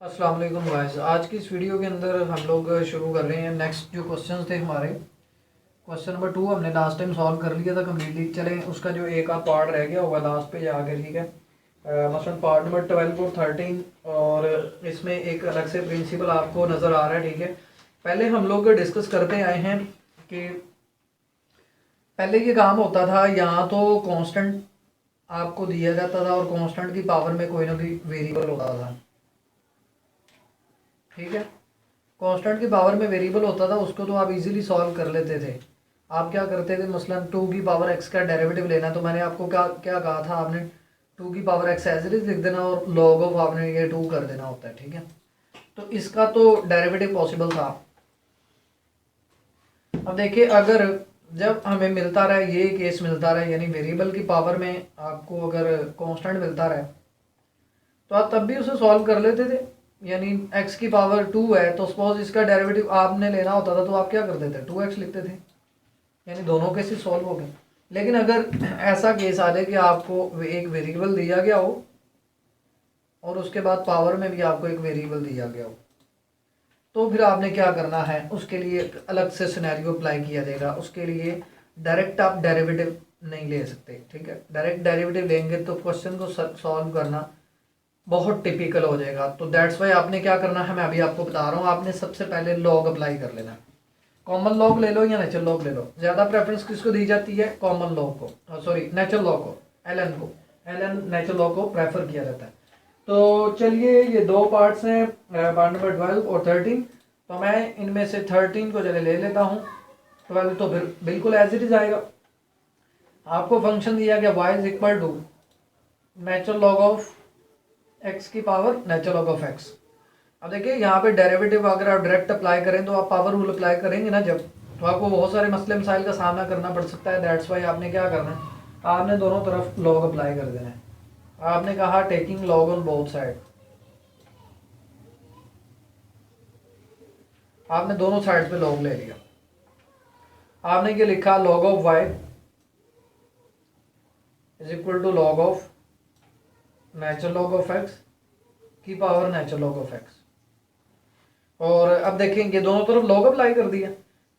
अस्सलाम वालेकुम गाइस। आज की इस वीडियो के अंदर हम लोग शुरू कर रहे हैं। नेक्स्ट जो क्वेश्चंस थे हमारे, क्वेश्चन नंबर 2 हमने लास्ट टाइम सॉल्व कर लिया था कम्प्लीटली। चलें उसका जो एक आध पार्ट रह गया होगा लास्ट पे जाके, ठीक है। मसलन पार्ट नंबर 12 और 13, और इसमें एक अलग से प्रिंसिपल आपको नज़र आ रहा है, ठीक है। पहले हम लोग डिस्कस करते आए हैं कि पहले ये काम होता था, यहाँ तो कांस्टेंट आपको दिया जाता था और कांस्टेंट की पावर में कोई ना कोई वेरिएबल होता था, ठीक है। कांस्टेंट की पावर में वेरिएबल होता था, उसको तो आप इजीली सॉल्व कर लेते थे। आप क्या करते थे, मसलन 2 की पावर x का डेरिवेटिव लेना, तो मैंने आपको क्या क्या कहा था, आपने 2 की power x as it is लिख देना और log ऑफ आपने ये 2 कर देना होता है, ठीक है। तो इसका तो डेरिवेटिव पॉसिबल था। अब देखिए, अगर जब हमें मिलता रहा ये केस मिलता रहा, यानी वेरिएबल की पावर में आपको अगर कांस्टेंट मिलता रहा, तो आप तब भी उसे सॉल्व कर लेते थे। यानी x की पावर 2 है, तो सपोज इसका डेरिवेटिव आपने लेना होता था, तो आप क्या करते थे, 2x लिखते थे। यानी दोनों केसेस सॉल्व हो गए। लेकिन अगर ऐसा केस आ जाए कि आपको एक वेरिएबल दिया गया हो और उसके बाद पावर में भी आपको एक वेरिएबल दिया गया हो, तो फिर आपने क्या करना है, उसके लिए एक अलग से सिनेरियो अप्लाई किया जाएगा। उसके लिए डायरेक्ट आप डेरिवेटिव नहीं ले सकते, ठीक है। डायरेक्ट डेरिवेटिव लेंगे तो क्वेश्चन को सॉल्व करना बहुत टिपिकल हो जाएगा। तो दैट्स वाई आपने क्या करना है, मैं अभी आपको बता रहा हूँ। आपने सबसे पहले लॉग अप्लाई कर लेना। कॉमन लॉग ले लो या नेचुरल लॉग ले लो, ज़्यादा प्रेफरेंस किसको दी जाती है, कॉमन लॉग को, सॉरी नेचुरल लॉग को, एलन को। एलन नेचुरल लॉग को प्रेफर किया जाता है। तो चलिए, ये दो पार्ट्स हैं, पार्ट नंबर 12 और 13। तो मैं इनमें से 13 को चले ले लेता हूँ। 12 तो फिर बिल्कुल एज इट इज आएगा। आपको फंक्शन दिया गया y is equal to natural log of x की power natural log of x। अब देखिए, यहाँ पे डेरिवेटिव अगर आप डायरेक्ट अप्लाई करें तो आप पावर रूल अप्लाई करेंगे ना जब, तो आपको बहुत सारे मसले मसाइल का सामना करना पड़ सकता है। दैट्स वाई आपने क्या करना है, आपने दोनों तरफ लॉग अप्लाई कर देना है। आपने कहा taking log on both side, आपने दोनों साइड पे लॉग ले लिया। आपने क्या लिखा, log of y is equal to log of natural log of x की power natural log of x। और अब देखेंगे दोनों तरफ लॉग अप्लाई कर दिया।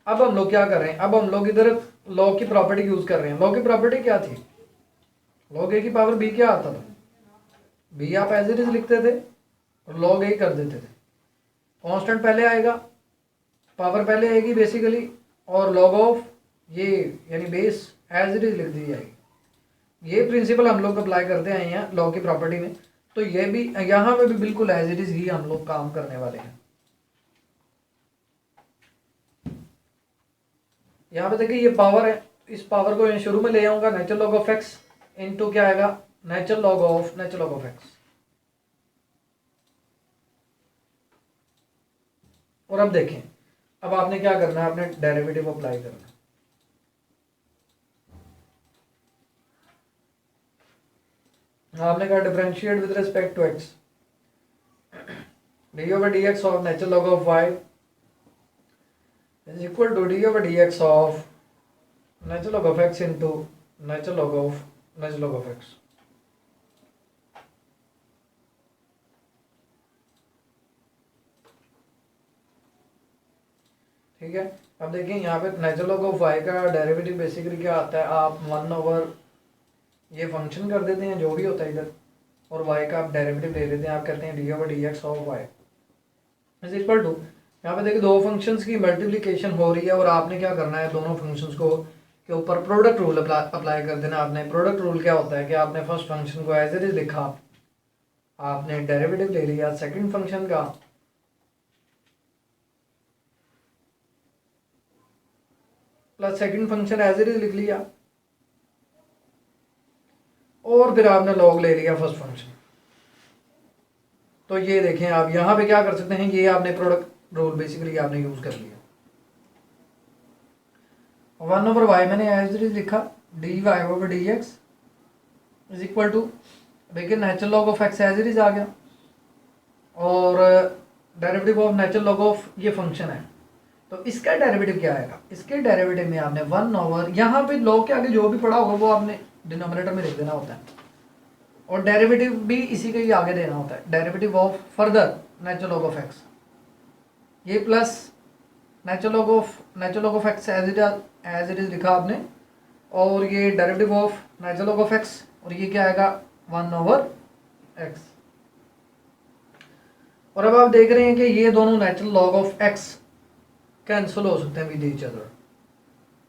अब हम लोग क्या कर रहे हैं, अब हम लोग इधर लॉग की प्रॉपर्टी यूज कर रहे हैं। लॉग की प्रॉपर्टी क्या थी, लॉग ए की पावर बी क्या आता था, बी आप एज इट इज लिखते थे और लॉग ए कर देते थे। कांस्टेंट पहले आएगा, पावर पहले आएगी बेसिकली, और लॉग ऑफ ये यानी बेस एज इट इज लिख दी जाएगी। ये प्रिंसिपल हम लोग अप्लाई करते आए हैं लॉग की प्रॉपर्टी में। तो ये भी यहाँ पे भी बिल्कुल एज इट इज ही हम लोग काम करने वाले हैं। यहाँ पे देखिए, ये पावर है, इस पावर को शुरू में ले आऊंगा, natural log of x into क्या आएगा, नेचुरल लॉग ऑफ एक्स। और अब देखें, अब आपने क्या करना है, आपने डेरिवेटिव अप्लाई करना है। आपने कहा differentiate with respect to x, d over d x of natural log of y is equal to d over d x of natural log of x into natural log of x. ठीक है। अब देखिए, यहाँ पे natural log of y का derivative basically क्या आता है, आप 1 ओवर ये फंक्शन कर देते हैं जो भी होता है इधर, और वाई का आप डेरिवेटिव ले लेते हैं। आप कहते हैं d over d x of y is equal to, यहाँ पे देखिए दो फंक्शंस की मल्टीप्लिकेशन हो रही है और आपने क्या करना है, दोनों फंक्शंस को के ऊपर प्रोडक्ट रूल अप्लाई कर देना। आपने प्रोडक्ट रूल क्या होता है कि आपने फर्स्ट फंक्शन को एज इट इज लिखा, आपने डेरिवेटिव ले लिया सेकंड फंक्शन का, plus second function as it is लिख लिया, और फिर आपने लॉग ले लिया फर्स्ट फंक्शन। तो ये देखें, आप यहाँ पे क्या कर सकते हैं, ये आपने प्रोडक्ट रूल बेसिकली आपने यूज कर लिया। 1 ओवर वाई मैंने एज इट इज लिखा, d y over d x is equal to, देखिए natural log of x as it is आ गया, और derivative of natural log of ये फंक्शन है। तो इसका डेरिवेटिव क्या आएगा, इसके डेरिवेटिव में आपने 1 ओवर, यहाँ पे लॉग के आगे जो भी पड़ा होगा वो आपने डिनोमिनेटर में लिख देना होता है। और डेरिवेटिव भी इसी के ही आगे देना होता है, derivative of further natural log of x, ये plus natural log of x as it is लिखा आपने, और ये derivative of natural log of x, और ये क्या आएगा 1/x। और अब आप देख रहे हैं कि ये दोनों natural log of x cancel हो सकते हैं विद ईच अदर,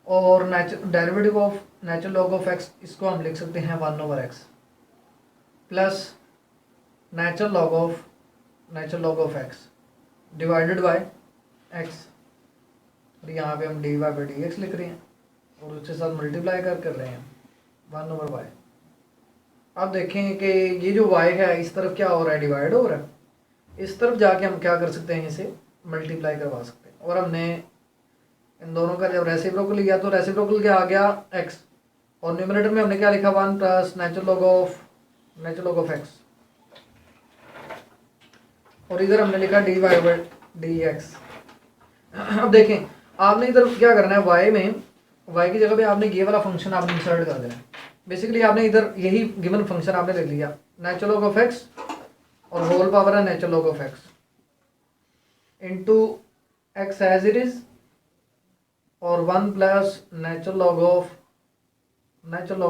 और derivative of natural log of x इसको हम लिख सकते हैं 1/x plus natural log of x divided by x, और यहाँ पे हम dy/dx लिख रहे हैं और उसके साथ मल्टीप्लाई कर रहे हैं 1/y। अब देखें कि ये जो y है इस तरफ क्या हो रहा है, डिवाइड हो रहा है, इस तरफ जाके हम क्या कर सकते हैं, इसे मल्टीप्लाई करवा सकते हैं। और हमने इन दोनों का जब रेसिप्रोकल लिया तो रेसिप्रोकल क्या आ गया x, और न्यूमरेटर में हमने क्या लिखा 1 plus natural log of x, और इधर हमने लिखा dy/dx। अब देखें आपने इधर क्या करना है, y की जगह पे आपने ये वाला फंक्शन आपने इंसर्ट कर देना है। बेसिकली आपने इधर यही गिवन फंक्शन आपने लिख लिया, नेचुरल लॉग ऑफ x और होल पावर है natural log of x into x as it is, और 1 plus natural log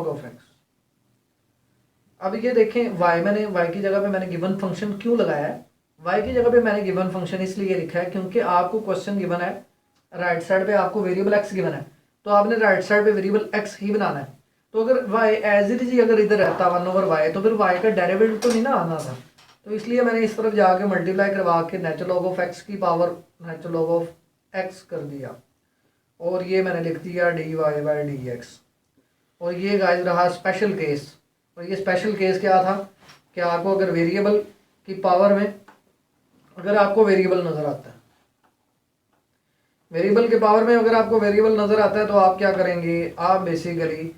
of x। अब ये देखें y की जगह पे मैंने गिवन फंक्शन क्यों लगाया है, y की जगह पे मैंने गिवन फंक्शन इसलिए लिखा है क्योंकि आपको क्वेश्चन गिवन है, राइट साइड पे आपको वेरिएबल x गिवन है, तो आपने राइट साइड पे वेरिएबल x ही बनाना है। तो अगर y एज इट इज अगर इधर रहता 1/y तो फिर y का डेरिवेटिव तो नहीं ना आना था, तो इसलिए मैंने इस तरफ जाके मल्टीप्लाई करवा के नेचुरल लॉग ऑफ x की power natural log of x कर दिया, और ये मैंने लिख दिया dy/dx। और ये गाइस रहा स्पेशल केस, और ये स्पेशल केस क्या था कि आपको अगर वेरिएबल की पावर में अगर आपको वेरिएबल नज़र आता है, वेरिएबल के पावर में अगर आपको वेरिएबल नज़र आता है तो आप क्या करेंगे, आप बेसिकली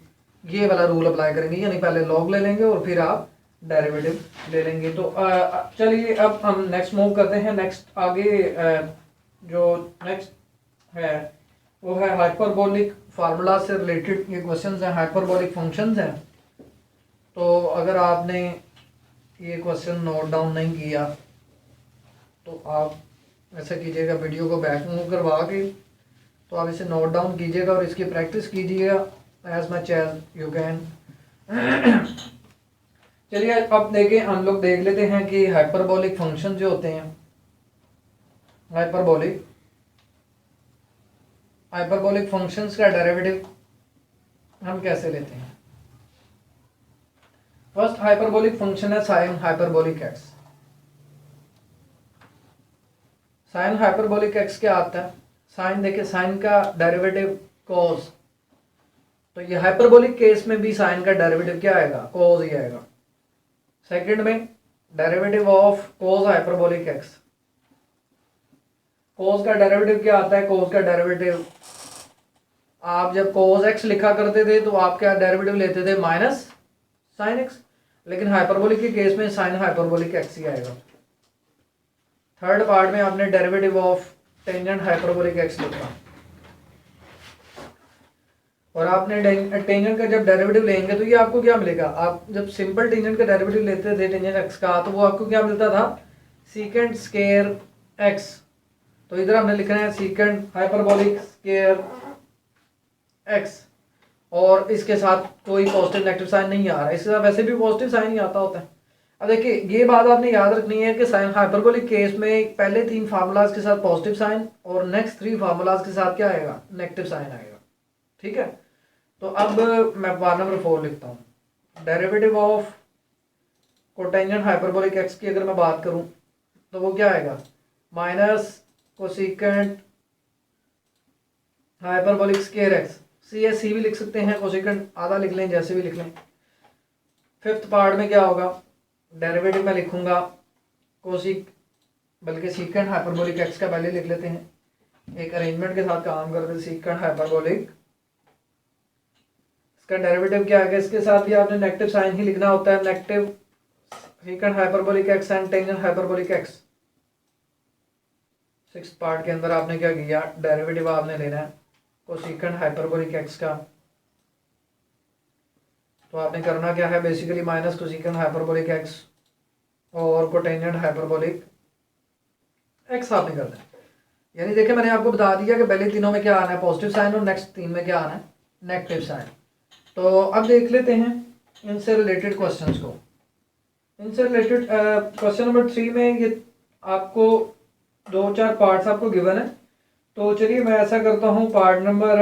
ये वाला रूल अप्लाई करेंगे, यानी पहले लॉग ले लेंगे और फिर आप डेरिवेटिव ले लेंगे। तो चलिए अब हम नेक्स्ट मूव करते हैं, नेक्स्ट आगे जो नेक्स्ट है वो है हाइपरबोलिक फार्मूला से रिलेटेड ये क्वेश्चंस हैं, हाइपरबोलिक फंक्शंस हैं। तो अगर आपने ये क्वेश्चन नोट डाउन नहीं किया तो आप ऐसा कीजिएगा, वीडियो को बैक मूव करवा के तो आप इसे नोट डाउन कीजिएगा और इसकी प्रैक्टिस कीजिएगा as much as you can. चलिए अब देखें, हम लोग देख लेते हैं कि हाइपरबोलिक फंक्शन जो होते हैं, हाइपरबोलिक फंक्शंस का डेरिवेटिव हम कैसे लेते हैं। फर्स्ट हाइपरबोलिक फंक्शन है sine hyperbolic x. Sine hyperbolic x क्या आता है, साइन देखिए साइन का डेरिवेटिव कॉस, तो ये हाइपरबोलिक केस में भी साइन का डेरिवेटिव क्या आएगा, कॉस ही आएगा। सेकंड में derivative of cos hyperbolic x, cos का डेरिवेटिव क्या आता है, कॉस का डेरिवेटिव आप जब कॉस एक्स लिखा करते थे तो आप क्या डेरिवेटिव लेते थे माइनस साइन एक्स, लेकिन हाइपरबोलिक के केस में साइन हाइपरबोलिक एक्स ही आएगा। थर्ड पार्ट में आपने derivative of tangent hyperbolic x लिखा, और आपने टेंजेंट का जब डेरिवेटिव लेंगे तो ये आपको क्या मिलेगा, आप जब सिंपल टेंजेंट का डेरिवेटिव लेते थे टेंजेंट एक्स का तो वो आपको क्या मिलता था, सीकेंट स्क्वायर एक्स। तो इधर हमने लिखना है सीकेंट हाइपरबोलिक स्क्वायर एक्स, और इसके साथ कोई पॉजिटिव नेगेटिव साइन नहीं आ रहा है, इसके साथ वैसे भी पॉजिटिव साइन ही आता होता है। अब देखिए ये बात आपने याद रखनी है कि साइन हाइपरबोलिक केस में पहले 3 फार्मूलाज के साथ पॉजिटिव साइन और नेक्स्ट 3 फार्मूलाज के साथ क्या आएगा, नेगेटिव साइन आएगा। ठीक है, तो अब मैं पार्ट नंबर 4 लिखता हूँ, derivative of cotangent hyperbolic x की अगर मैं बात करूँ तो वो क्या आएगा, minus cosecant hyperbolic square x, c या सी भी लिख सकते हैं, कोसिकेंट आधा लिख लें, जैसे भी लिख लें। फिफ्थ पार्ट में क्या होगा, डेरिवेटिव में लिखूंगा बल्कि सीकेंट हाइपरबोलिक एक्स का पहले लिख लेते हैं, एक अरेंजमेंट के साथ काम करते हैं। सीकेंट हाइपरबोलिक, इसका डेरिवेटिव क्या है, इसके साथ भी आपने नेगेटिव साइन ही लिखना होता है, negative secant hyperbolic x and tangent hyperbolic x. Sixth part के अंदर आपने क्या किया, डेरिवेटिव आपने लेना है कोसिकेंट हाइपरबोलिक एक्स का, तो आपने करना क्या है basically minus cosecant hyperbolic x और कोटेंजेंट हाइपरबोलिक एक्स आपने करना है। यानी देखिए मैंने आपको बता दिया कि पहले तीनों में क्या आना है पॉजिटिव साइन और नेक्स्ट तीन में क्या आना है नेगेटिव साइन। तो अब देख लेते हैं इनसे रिलेटेड क्वेश्चंस को। इनसे रिलेटेड क्वेश्चन नंबर 3 में ये आपको 2-4 पार्ट्स आपको गिवन है। तो चलिए मैं ऐसा करता हूँ पार्ट नंबर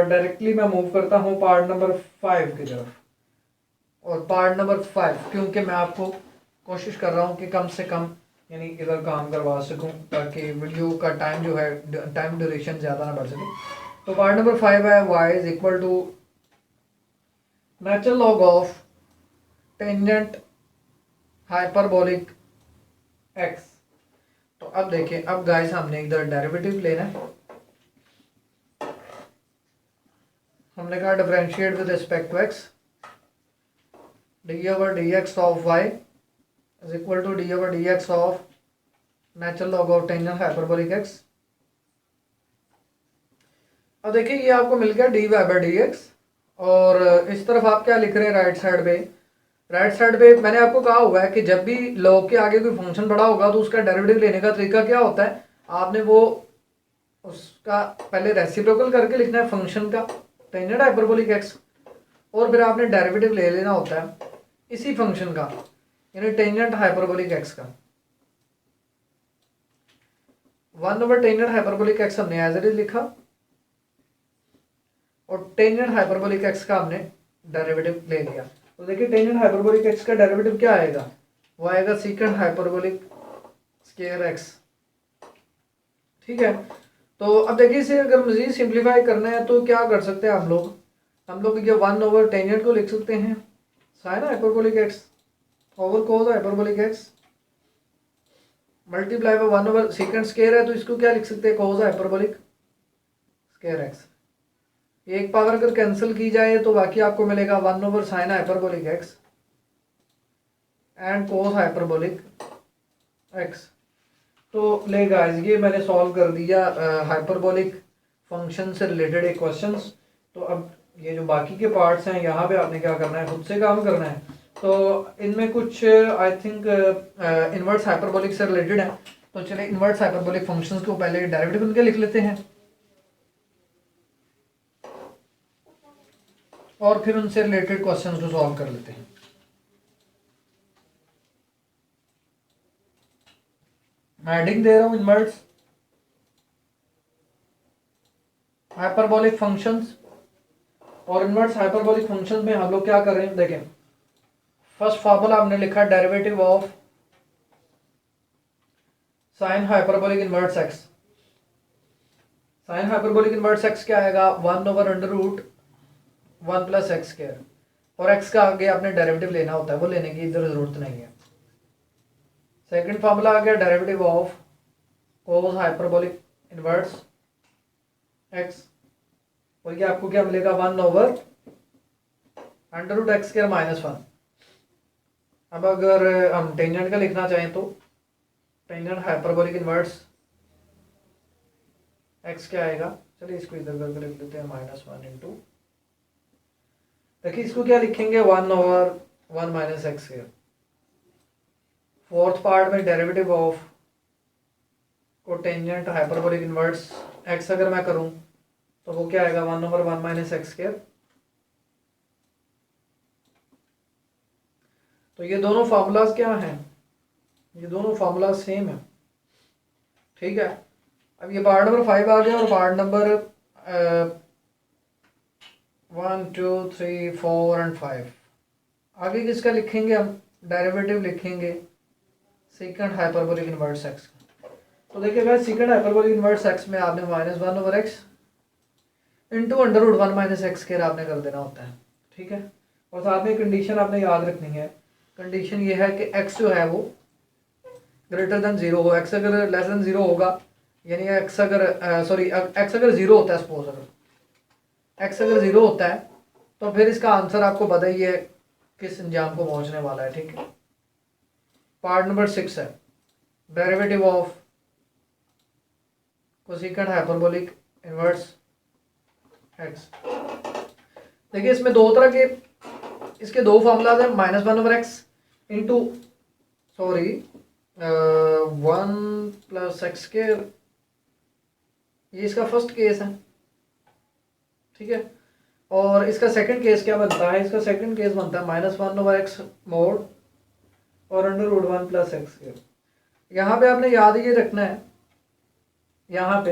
डायरेक्टली मैं मूव करता हूँ पार्ट नंबर 5 की तरफ। और पार्ट नंबर 5 क्योंकि मैं आपको कोशिश कर रहा हूँ कि कम से कम यानी इधर काम करवा सकूँ ताकि वीडियो का टाइम जो है टाइम ड्यूरेशन ज़्यादा ना बढ़ सके। तो पार्ट नंबर 5 है y is equal to natural log of tangent hyperbolic x। तो अब देखिए अब गाइस हमने इधर डेरिवेटिव लेना है। हमने कहा differentiate with respect to x d over d x of y is equal to d over d x of natural log of tangent hyperbolic x। अब देखिए ये आपको मिल गया d y by d x और इस तरफ आप क्या लिख रहे हैं राइट साइड पे। राइट साइड पे मैंने आपको कहा हुआ है कि जब भी लॉग के आगे कोई फंक्शन बड़ा होगा तो उसका डेरिवेटिव लेने का तरीका क्या होता है आपने वो उसका पहले रेसिप्रोकल करके लिखना है फंक्शन का टेंजेंट हाइपरबोलिक एक्स और फिर आपने डेरिवेटिव ले लेना होता है इसी फंक्शन का यानी टेंजेंट हाइपरबोलिक एक्स का। 1 ओवर टेंजेंट हाइपरबोलिक एक्स हमने एज इट इज लिखा और टेंजेंट हाइपरबोलिक एक्स का हमने डेरिवेटिव ले लिया। तो देखिए टेंजेंट हाइपरबोलिक एक्स का डेरिवेटिव क्या आएगा वो आएगा सीकेंट हाइपरबोलिक स्क्वायर एक्स। ठीक है। तो अब देखिए इसे अगर मजीद सिंप्लीफाई करना है तो क्या कर सकते हैं हम लोग ये 1 ओवर टेंजेंट को लिख सकते हैं sine hyperbolic x over cos hyperbolic x multiply by 1 over secant square है तो इसको क्या लिख सकते हैं कोस हाइपरबोलिक स्क्वायर एक्स। एक पावर अगर कैंसिल की जाए तो बाकी आपको मिलेगा 1 over sine hyperbolic x and cos hyperbolic x. तो ले गाइस ये मैंने सॉल्व कर दिया हाइपरबोलिक फंक्शन से रिलेटेड एक क्वेश्चंस। तो अब ये जो बाकी के पार्ट्स हैं यहाँ पे आपने क्या करना है खुद से काम करना है। तो इनमें कुछ आई थिंक इनवर्स हाइपरबोलिक से रिलेटेड है। तो चलिए इनवर्स हाइपरबोलिक फंक्शंस को पहले डेरिवेटिव उनके लिख लेते हैं और फिर उनसे रिलेटेड क्वेश्चंस को सॉल्व कर लेते हैं। मैं हेडिंग दे रहा हूं इनवर्स हाइपरबोलिक फंक्शंस और इनवर्स हाइपरबोलिक फंक्शंस में हम लोग क्या कर रहे हैं देखें। फर्स्ट फार्मूला हमने लिखा derivative of sine hyperbolic inverse x. Sine hyperbolic inverse x क्या आएगा 1 over under root 1 plus x square और एक्स का आगे आपने डेरिवेटिव लेना होता है वो लेने की इधर जरूरत नहीं है। सेकंड फार्मूला आ गया derivative of cos hyperbolic inverse x और ये आपको क्या मिलेगा 1 over under root x square minus 1। अब अगर हम टेंजेंट का लिखना चाहें तो टेंजेंट हाइपरबोलिक इनवर्स एक्स क्या आएगा चलिए इसको इधर करके लिख लेते हैं -1 इंटू देखिए इसको क्या लिखेंगे 1 over 1 minus x square. Fourth part में derivative of cotangent hyperbolic inverse x अगर मैं करूं तो वो क्या आएगा 1 ओवर 1 माइनस एक्स स्क्वायर। तो ये दोनों फार्मूलाज क्या हैं ये दोनों फार्मूलाज सेम है। ठीक है। अब ये पार्ट नंबर 5 आ गया और पार्ट नंबर 1 2 3 4 एंड 5 आगे किसका लिखेंगे हम डेरिवेटिव लिखेंगे सेकंड हाइपरबोलिक इनवर्स एक्स का। तो देखिए guys second hyperbolic inverse x में आपने -1 over x into under root 1 minus x square आपने कर देना होता है। ठीक है। और साथ में कंडीशन आपने याद रखनी है। कंडीशन ये है कि x जो है वो ग्रेटर देन 0 हो। x अगर लेस देन 0 होगा यानी x अगर x अगर 0 होता है सपोज अगर x अगर 0 होता है तो फिर इसका आंसर आपको पता ही है किस अंजाम को पहुंचने वाला है। ठीक है। पार्ट नंबर 6 है derivative of cosecant hyperbolic inverse x. देखिए इसमें दो तरह के इसके दो फार्मूलाज हैं, -1/x इंटू सॉरी 1+x², ये इसका फर्स्ट केस है, ठीक है। और इसका सेकंड केस क्या बनता है, इसका सेकंड केस बनता है -1/x मोड और √1+x²। यहाँ पे आपने याद ये रखना है यहाँ पे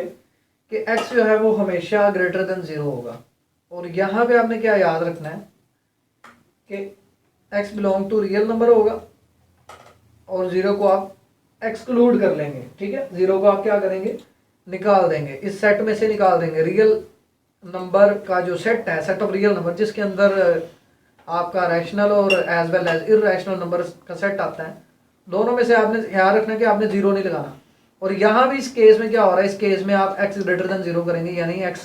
कि x जो है वो हमेशा ग्रेटर देन 0 होगा, और यहाँ पे आपने क्या याद रखना है कि x belong to real number होगा और 0 को आप एक्सक्लूड कर लेंगे, ठीक है। 0 को आप क्या करेंगे, निकाल देंगे, इस सेट में से निकाल देंगे। रियल नंबर का जो सेट है, सेट ऑफ रियल नंबर, जिसके अंदर आपका रैशनल और as well as irrational number का सेट आता है, दोनों में से आपने ध्यान रखना कि आपने 0 नहीं लगाना। और यहाँ भी इस केस में क्या हो रहा है, इस केस में आप x ग्रेटर देन 0 करेंगे, यानी x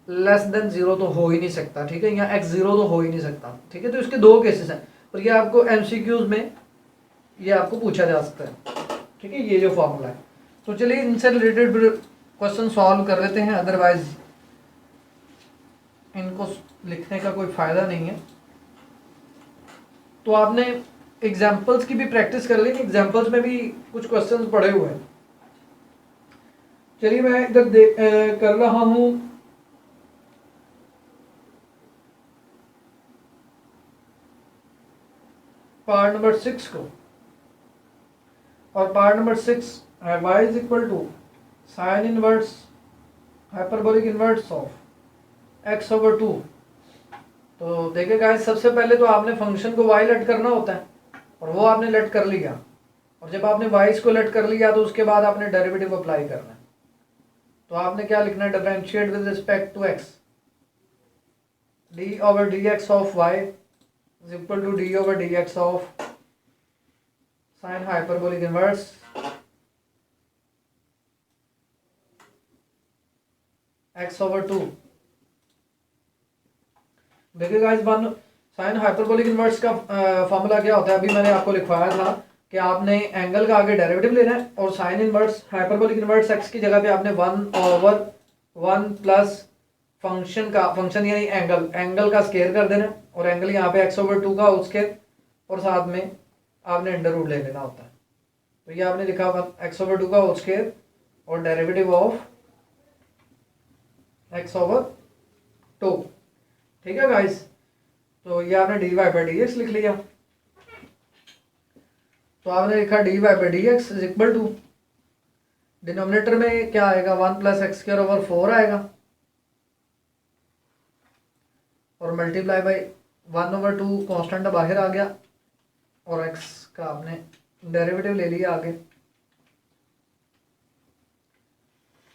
लेस देन 0 तो हो ही नहीं सकता, ठीक है। यहाँ x 0 तो हो ही नहीं सकता, ठीक है। तो इसके दो केसेस हैं और ये आपको MCQs में ये आपको पूछा जा सकता है, ठीक है, ये जो फॉर्मूला है। तो चलिए इनसे रिलेटेड क्वेश्चन सॉल्व कर लेते हैं, अदरवाइज इनको लिखने का कोई फ़ायदा नहीं है। तो आपने एग्जाम्पल्स की भी प्रैक्टिस कर ली, एग्जाम्पल्स में भी कुछ क्वेश्चंस पड़े हुए हैं। चलिए मैं इधर कर रहा हूँ पार्ट नंबर 6 को, और पार्ट नंबर 6 है y is equal to sine inverse hyperbolic inverse of x/2। तो देखिए गाइस, सबसे पहले तो आपने फंक्शन को y लेट करना होता है, और वो आपने लेट कर लिया, और जब आपने y को लेट कर लिया तो उसके बाद आपने डेरिवेटिव अप्लाई करना है। तो आपने क्या लिखना है, differentiate with respect to x, d/dx of y is equal to d/dx of sine hyperbolic inverse x/2। देखिए guys, one sine hyperbolic inverse का फॉर्मूला क्या होता है, अभी मैंने आपको लिखवाया था कि आपने एंगल का आगे डेरिवेटिव लेना है, और sign inverse hyperbolic inverse x की जगह पे आपने 1/1 प्लस फंक्शन यानी एंगल का स्केयर कर देना, और एंगल यहाँ पे x/2 का होल स्केयर, और साथ में आपने अंडर रूट ले लेना होता है। तो ये आपने लिखा x/2 का होल स्केयर और डेरिवेटिव ऑफ x/2, ठीक है गाइस। तो ये आपने dy/dx लिख लिया। तो आपने लिखा dy/dx is equal to, denominator में क्या आएगा, 1+x²/4 आएगा, और मल्टीप्लाई बाई 1/2 कॉन्स्टेंट बाहर आ गया, और x का आपने डेरिवेटिव ले लिया आगे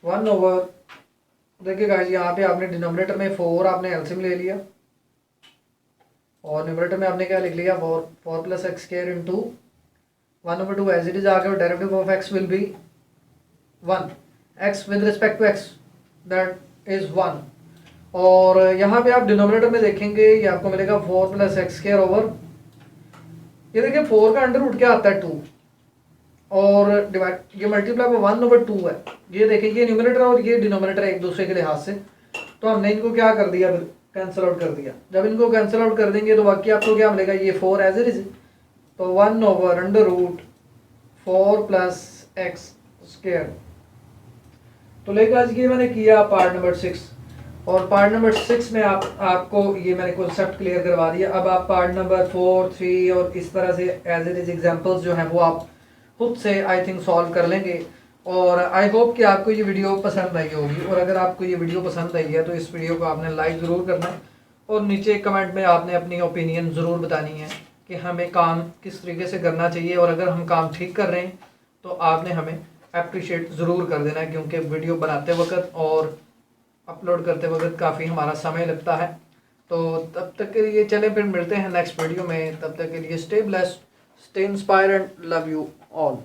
1/, देखिए गाइस यहाँ पे आपने डिनोमिनेटर में 4 आपने एलसीएम ले लिया, और न्यूमरेटर में आपने क्या लिख लिया, 4+x² into 1/2 as it is आ गया, derivative of x will be 1, x with respect to x that is 1। और यहाँ पे आप डिनोमिनेटर में देखेंगे ये आपको मिलेगा 4+x², ये देखिए 4 का अंडर रूट क्या आता है 2, और डिवाइड ये मल्टीप्लाई बाय 1/2 है। ये देखें, ये न्यूमरेटर और ये डिनोमिनेटर एक दूसरे के लिहाज से, तो हमने इनको क्या कर दिया, कैंसिल आउट कर दिया। जब इनको कैंसिल आउट कर देंगे तो बाकी आपको क्या मिलेगा, ये 4 एज इट इज, तो 1/√4+x²। तो लेकिन आज ये मैंने किया पार्ट नंबर 6, और पार्ट नंबर 6 में आपको ये मैंने कॉन्सेप्ट क्लियर करवा दिया। अब आप पार्ट नंबर 4, 3 और इस तरह से एज इट इज एग्जांपल्स जो हैं वो आप खुद से आई थिंक सॉल्व कर लेंगे। और आई होप कि आपको ये वीडियो पसंद आई होगी, और अगर आपको ये वीडियो पसंद आई है तो इस वीडियो को आपने लाइक ज़रूर करना है, और नीचे कमेंट में आपने अपनी ओपिनियन ज़रूर बतानी है कि हमें काम किस तरीके से करना चाहिए, और अगर हम काम ठीक कर रहे हैं तो आपने हमें अप्रिशिएट ज़रूर कर देना है, क्योंकि वीडियो बनाते वक्त और अपलोड करते वक्त काफ़ी हमारा समय लगता है। तो तब तक के लिए चलें, फिर मिलते हैं नेक्स्ट वीडियो में। तब तक के लिए stay blessed, stay inspired and love you all.